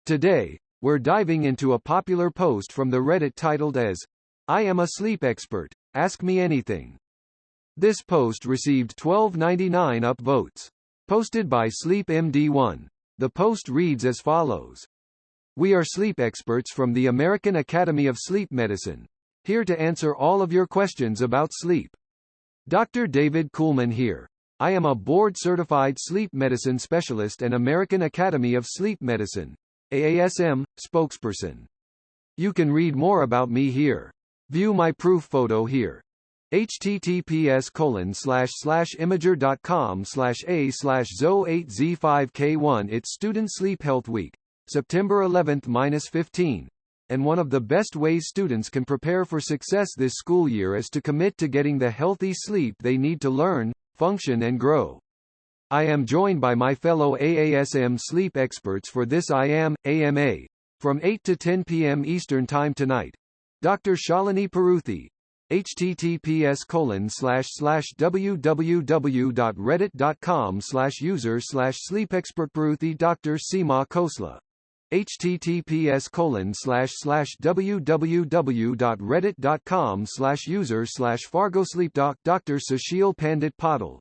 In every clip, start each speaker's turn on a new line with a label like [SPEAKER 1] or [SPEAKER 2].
[SPEAKER 1] Today, we're diving into a popular post from the Reddit titled as, "I am a sleep expert, ask me anything." This post received 1299 upvotes. Posted by SleepMD1. The post reads as follows. We are sleep experts from the American Academy of Sleep Medicine. Here to answer all of your questions about sleep. Dr. David Kuhlman here. I am a board-certified sleep medicine specialist and American Academy of Sleep Medicine, AASM, spokesperson. You can read more about me here. View my proof photo here. https://imager.com/a/zo8z5k1 It's Student Sleep Health Week, September 11th-15, and one of the best ways students can prepare for success this school year is to commit to getting the healthy sleep they need to learn, function and grow. I am joined by my fellow AASM sleep experts for this AMA, from 8 to 10 p.m. Eastern Time tonight. Dr. Shalini Paruthi, https://www.reddit.com/user/sleepexpertparuthi Dr. Seema Khosla, https://www.reddit.com/user/fargosleepdoc Dr. Sushil Pandit Patil,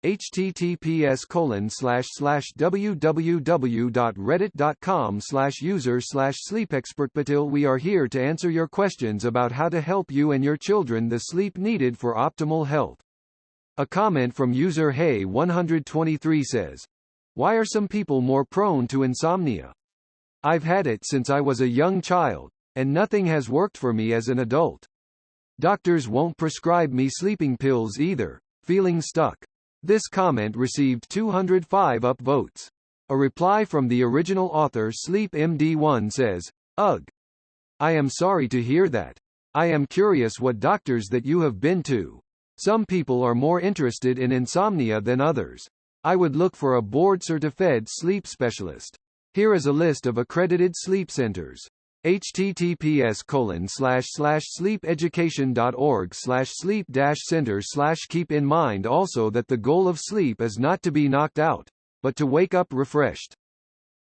[SPEAKER 1] https://www.reddit.com/user/sleepexpertpatil We are here to answer your questions about how to help you and your children the sleep needed for optimal health. A comment from user Hey123 says, "Why are some people more prone to insomnia? I've had it since I was a young child, and nothing has worked for me as an adult. Doctors won't prescribe me sleeping pills either, feeling stuck." This comment received 205 upvotes. A reply from the original author SleepMD1 says, "Ugh. I am sorry to hear that. I am curious what doctors that you have been to. Some people are more interested in insomnia than others. I would look for a board-certified sleep specialist. Here is a list of accredited sleep centers. https://sleepeducation.org/sleep-center/ Keep in mind also that the goal of sleep is not to be knocked out, but to wake up refreshed.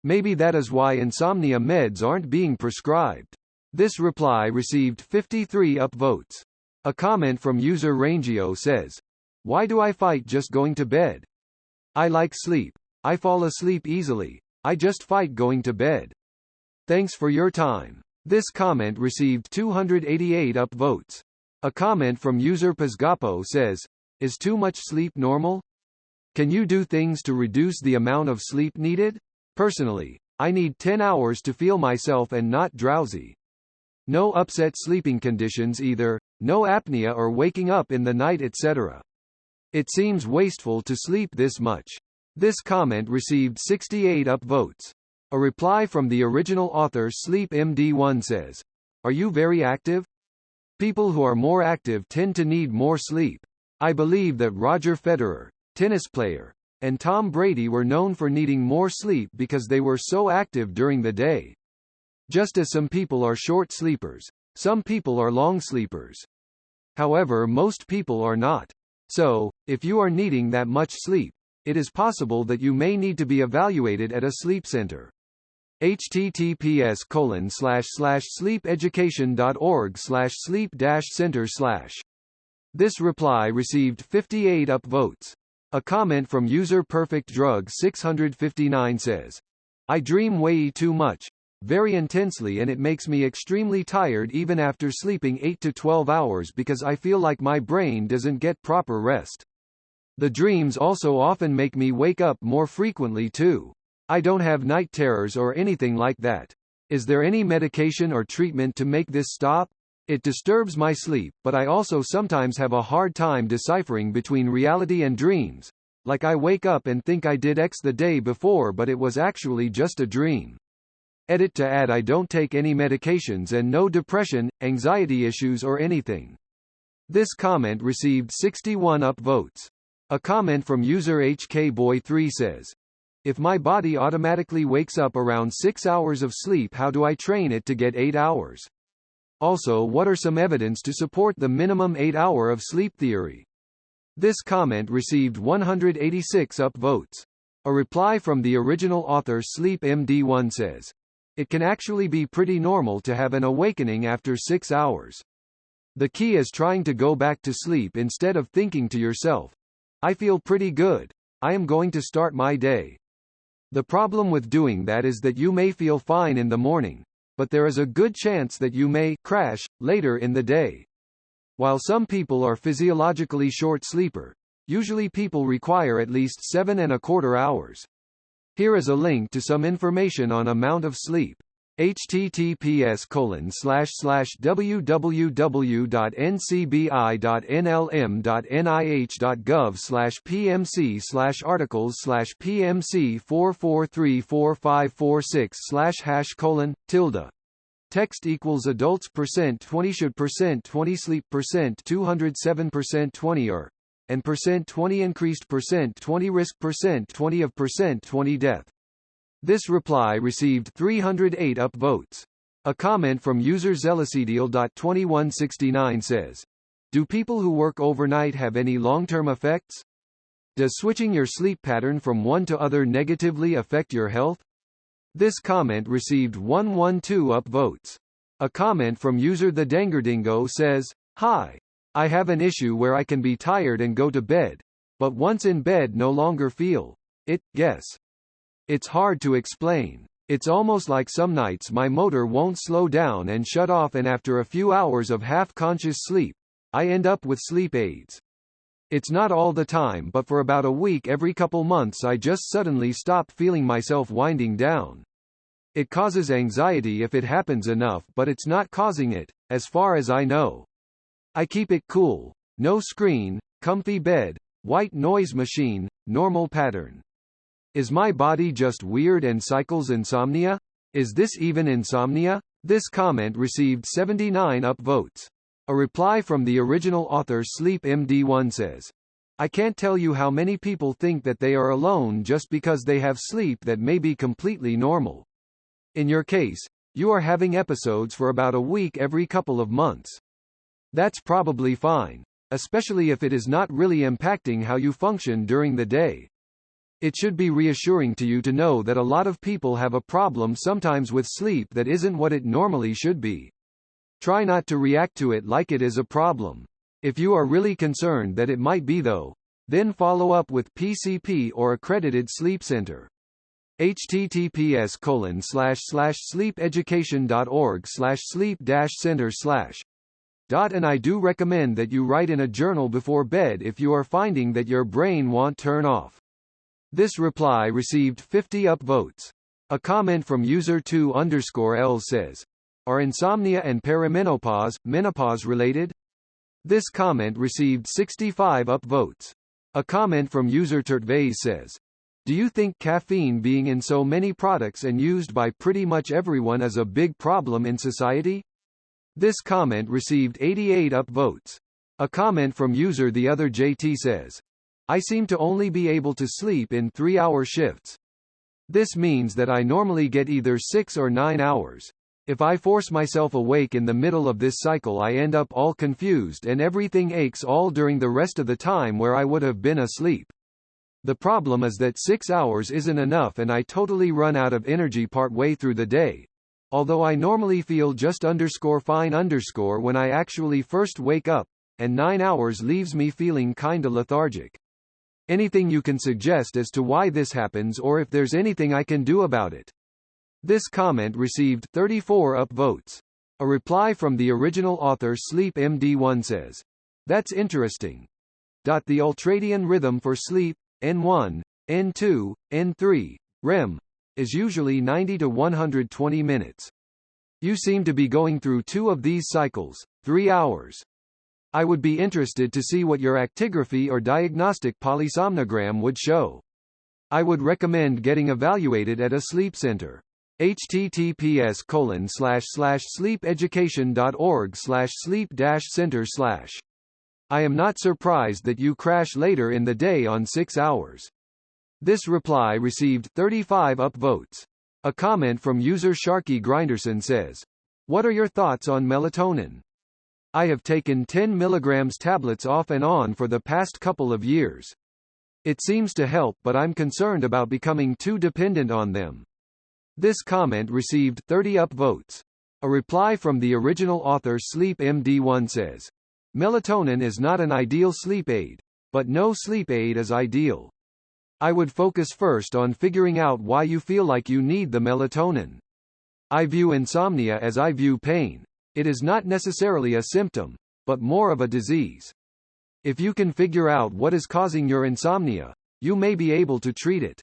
[SPEAKER 1] Maybe that is why insomnia meds aren't being prescribed." This reply received 53 upvotes. A comment from user Rangio says, "Why do I fight just going to bed? I like sleep. I fall asleep easily. I just fight going to bed. Thanks for your time." This comment received 288 upvotes. A comment from user Pazgapo says, "Is too much sleep normal? Can you do things to reduce the amount of sleep needed? Personally, I need 10 hours to feel myself and not drowsy. No upset sleeping conditions either, no apnea or waking up in the night etc. It seems wasteful to sleep this much." This comment received 68 upvotes. A reply from the original author SleepMD1 says, "Are you very active? People who are more active tend to need more sleep. I believe that Roger Federer, tennis player, and Tom Brady were known for needing more sleep because they were so active during the day. Just as some people are short sleepers, some people are long sleepers. However, most people are not. So, if you are needing that much sleep, it is possible that you may need to be evaluated at a sleep center." https://sleepeducation.org/sleep-center/. This reply received 58 upvotes. A comment from user Perfect Drug 659 says, "I dream way too much, very intensely, and it makes me extremely tired even after sleeping 8 to 12 hours because I feel like my brain doesn't get proper rest. The dreams also often make me wake up more frequently too. I don't have night terrors or anything like that. Is there any medication or treatment to make this stop? It disturbs my sleep, but I also sometimes have a hard time deciphering between reality and dreams. Like I wake up and think I did X the day before but it was actually just a dream. Edit to add I don't take any medications and no depression, anxiety issues or anything." This comment received 61 upvotes. A comment from user HKBoy3 says, "If my body automatically wakes up around 6 hours of sleep, how do I train it to get 8 hours? Also, what are some evidence to support the minimum 8-hour of sleep theory?" This comment received 186 upvotes. A reply from the original author SleepMD1 says, It can actually be pretty normal to have an awakening after 6 hours. The key is trying to go back to sleep instead of thinking to yourself, I feel pretty good. I am going to start my day. The problem with doing that is that you may feel fine in the morning, but there is a good chance that you may crash later in the day. While some people are physiologically short sleeper, usually people require at least 7.25 hours. Here is a link to some information on amount of sleep. https://www.ncbi.nlm.nih.gov/pmc/articles/pmc4434546/#:. Text equals adults %20 should %20 sleep %207 20 or and %20 increased %20 risk %20 of %20 death. This reply received 308 upvotes. A comment from user zealocideal.2169 says, do people who work overnight have any long-term effects? Does switching your sleep pattern from one to other negatively affect your health? This comment received 112 upvotes. A comment from user The Dangerdingo says, hi. I have an issue where I can be tired and go to bed, but once in bed no longer feel it. Guess. It's hard to explain. It's almost like some nights my motor won't slow down and shut off, and after a few hours of half-conscious sleep, I end up with sleep aids. It's not all the time, but for about a week every couple months I just suddenly stop feeling myself winding down. It causes anxiety if it happens enough, but it's not causing it, as far as I know. I keep it cool, no screen, comfy bed, white noise machine, normal pattern. Is my body just weird and cycles insomnia? Is this even insomnia? This comment received 79 upvotes. A reply from the original author Sleep MD1 says, I can't tell you how many people think that they are alone just because they have sleep that may be completely normal. In your case, you are having episodes for about a week every couple of months. That's probably fine, especially if it is not really impacting how you function during the day. It should be reassuring to you to know that a lot of people have a problem sometimes with sleep that isn't what it normally should be. Try not to react to it like it is a problem. If you are really concerned that it might be though, then follow up with PCP or accredited sleep center. https://sleepeducation.org/sleep-center/. And I do recommend that you write in a journal before bed if you are finding that your brain won't turn off. This reply received 50 upvotes. A comment from user 2_L says, are insomnia and perimenopause, menopause related? This comment received 65 upvotes. A comment from user Turtvaze says, do you think caffeine being in so many products and used by pretty much everyone is a big problem in society? This comment received 88 upvotes. A comment from user The Other JT says, I seem to only be able to sleep in 3-hour shifts. This means that I normally get either 6 or 9 hours. If I force myself awake in the middle of this cycle, I end up all confused and everything aches all during the rest of the time where I would have been asleep. The problem is that 6 hours isn't enough and I totally run out of energy partway through the day. Although I normally feel just _fine_ when I actually first wake up, and 9 hours leaves me feeling kinda lethargic. Anything you can suggest as to why this happens or if there's anything I can do about it? This comment received 34 upvotes. A reply from the original author Sleep MD1 says, that's interesting. The ultradian rhythm for sleep, N1, N2, N3, REM, is usually 90 to 120 minutes. You seem to be going through 2 of these cycles, 3 hours. I would be interested to see what your actigraphy or diagnostic polysomnogram would show. I would recommend getting evaluated at a sleep center. https://sleepeducation.org/sleep-center/. I am not surprised that you crash later in the day on 6 hours. This reply received 35 upvotes. A comment from user Sharky Grinderson says, what are your thoughts on melatonin? I have taken 10 mg tablets off and on for the past couple of years. It seems to help, but I'm concerned about becoming too dependent on them. This comment received 30 upvotes. A reply from the original author Sleep MD1 says, melatonin is not an ideal sleep aid, but no sleep aid is ideal. I would focus first on figuring out why you feel like you need the melatonin. I view insomnia as I view pain. It is not necessarily a symptom, but more of a disease. If you can figure out what is causing your insomnia, you may be able to treat it.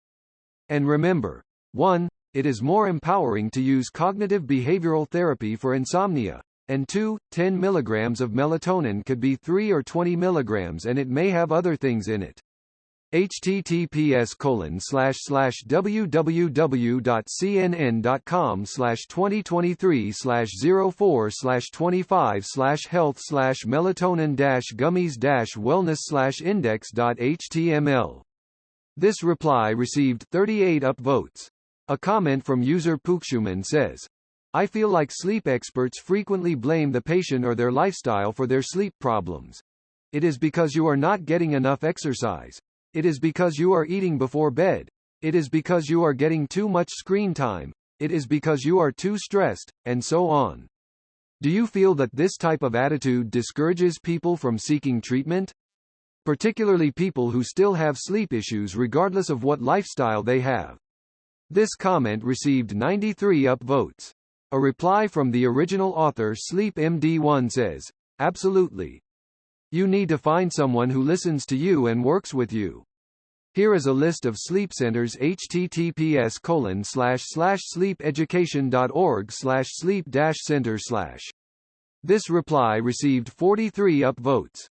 [SPEAKER 1] And remember, 1. It is more empowering to use cognitive behavioral therapy for insomnia, and 2. 10 mg of melatonin could be 3 or 20 mg and it may have other things in it. https://www.cnn.com/2023/04/melatonin-gummies-wellness/index.html. This reply received 38 upvotes. A comment from user Pukshuman says, I feel like sleep experts frequently blame the patient or their lifestyle for their sleep problems. It is because you are not getting enough exercise. It is because you are eating before bed. It is because you are getting too much screen time. It is because you are too stressed, and so on. Do you feel that this type of attitude discourages people from seeking treatment? Particularly people who still have sleep issues regardless of what lifestyle they have. This comment received 93 upvotes. A reply from the original author Sleep MD1 says, absolutely. You need to find someone who listens to you and works with you. Here is a list of sleep centers https://sleepeducation.org/sleep-center/. This reply received 43 upvotes.